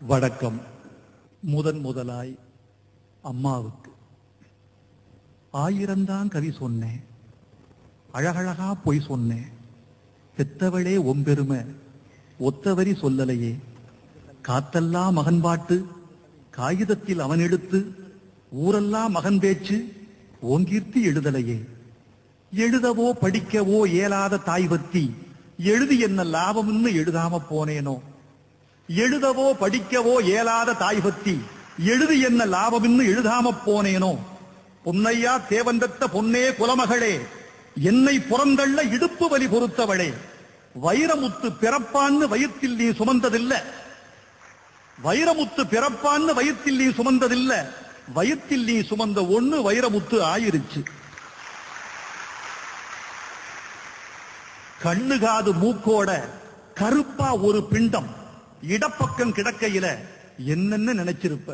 வணக்கம். முதலாய் அம்மாவுக்கு 1000 தான் கவி சொன்னேன், அழகழகா பொய் சொன்னேன், பெத்தவளே ஒம்பெருமை ஒத்தவரி சொல்லலையே, காத்தெல்லாம் மகன் பாட்டு காகிதத்தில் அவன் எடுத்து, ஊரெல்லாம் மகன் பேச்சு ஓங்கீர்த்தி எழுதலையே, எழுதவோ படிக்கவோ இயலாத தாய் பத்தி எழுதி என்ன லாபம்னு எழுதாம போனேனோ, எழுதவோ படிக்கவோ இயலாத தாய் பத்தி எழுதி என்ன லாபம்னு எழுதாம போனேனோ, பொன்னையா தேவந்தத்த பொன்னே குலமகளே, என்னை புறந்தள்ள இடுப்பு வலி பொறுத்தவளே, வைரமுத்து பிறப்பான்னு வயிற்றில் நீ சுமந்ததில்ல, வைரமுத்து பிறப்பான்னு வயிற்றில் நீ சுமந்ததில்ல, வயிற்றில் நீ சுமந்த ஒண்ணு வைரமுத்து ஆயிருச்சு. கண்ணு காது மூக்கோட கருப்பா ஒரு பிண்டம் இடப்பக்கம் கிடக்கையில என்னன்னு நினைச்சிருப்ப,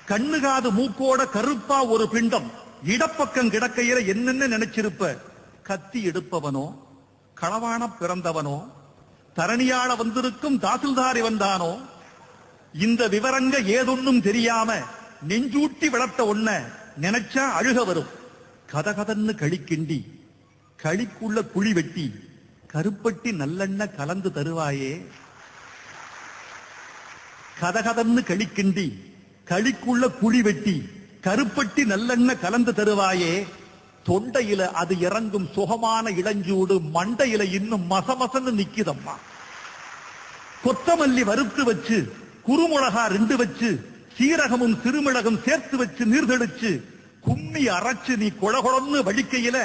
கண்ணு காது மூக்கோட கருப்பா ஒரு பிண்டம் இடப்பக்கம் கிடக்கையில என்னன்னு நினைச்சிருப்ப, கத்தி எடுப்பவனோ களவான பிறந்தவனோ தரணியாள வந்திருக்கும் தாசில்தாரி வந்தானோ, இந்த விவரங்க ஏதொன்னும் தெரியாம நெஞ்சூட்டி வளர்த்த ஒன்ன நினைச்சா அழுக வரும். கதகதன்னு களிக்கிண்டி களிக்குள்ள குழி வெட்டி கருப்பட்டி நல்லெண்ண கலந்து தருவாயே, கதகதன்னு களிக்கிண்டி களிக்குள்ள குழி வெட்டி கருப்பட்டி நல்லெண்ண கலந்து தருவாயே, தொண்டையில அது இறங்கும் சுகமான இளஞ்சூடு மண்டையில இன்னும் மசமசன்னு நிக்குதம்மா. கொத்தமல்லி வறுத்து வச்சு குறுமுளகா 2 வச்சு சீரகமும் சிறுமிளகும் சேர்த்து வச்சு நீர்தெளிச்சு கும்மி அரைச்சு நீ கொழகொழன்னு வடிக்கையில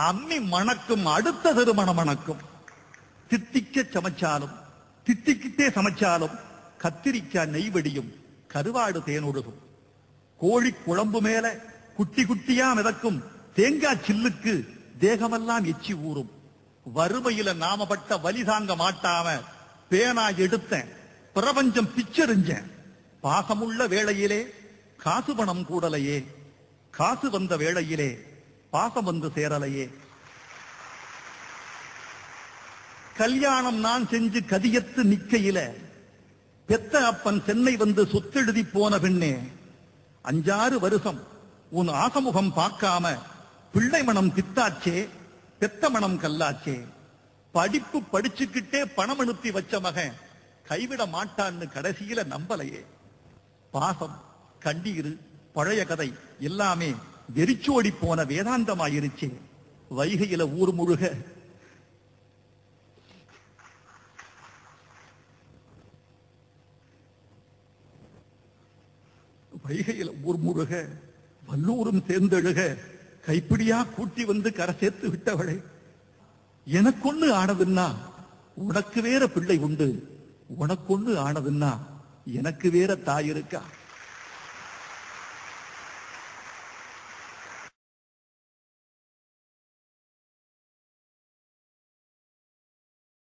அம்மி மணக்கும், அடுத்த திருமணம் மணக்கும். தித்திக்க சமைச்சாலும் தித்திக்கிட்டே சமைச்சாலும் கத்திரிக்காய் நெய்வடியும், கருவாடு தேனொழுகும். கோழி குழம்பு மேல குட்டி குட்டியா மிதக்கும் தேங்காய் சில்லுக்கு தேகமெல்லாம் எச்சி ஊறும். வறுமையில நாமப்பட்ட வலி தாங்க மாட்டாம பேனா எடுத்தேன், பிரபஞ்சம் பிச்செறிஞ்சேன். பாசமுள்ள வேளையிலே காசு பணம் கூடலையே, காசு வந்த வேளையிலே பாசம் வந்து சேரலையே. கல்யாணம் நான் செஞ்சு கதியத்து நிக்கையில பெத்த அப்பன் சென்னை வந்து சொத்தெழுதி போன பெண்ணே, 5-6 வருஷம் உன் ஆசமுகம் பார்க்காம பிள்ளை மனம் பித்தாச்சே, பெத்த மனம் கல்லாச்சே. படிப்பு படிச்சுக்கிட்டே பணம் அனுப்பி வச்ச மகன் கைவிட மாட்டான்னு கடைசியில நம்பலையே. பாசம் கண்ணீரு பழைய கதை எல்லாமே வெறிச்சோடி போன வேதாந்தமாயிருச்சே. வைகையில ஊர் முழுக வைகையில ஊர் முழுக வல்லூரும் சேர்ந்தெழுக கைப்பிடியா கூட்டி வந்து கரை சேர்த்து விட்டவளே, எனக்கொன்னு ஆனதுன்னா உனக்கு வேற பிள்ளை உண்டு, உனக்கொன்னு ஆனதுன்னா எனக்கு வேற தாய் இருக்கா.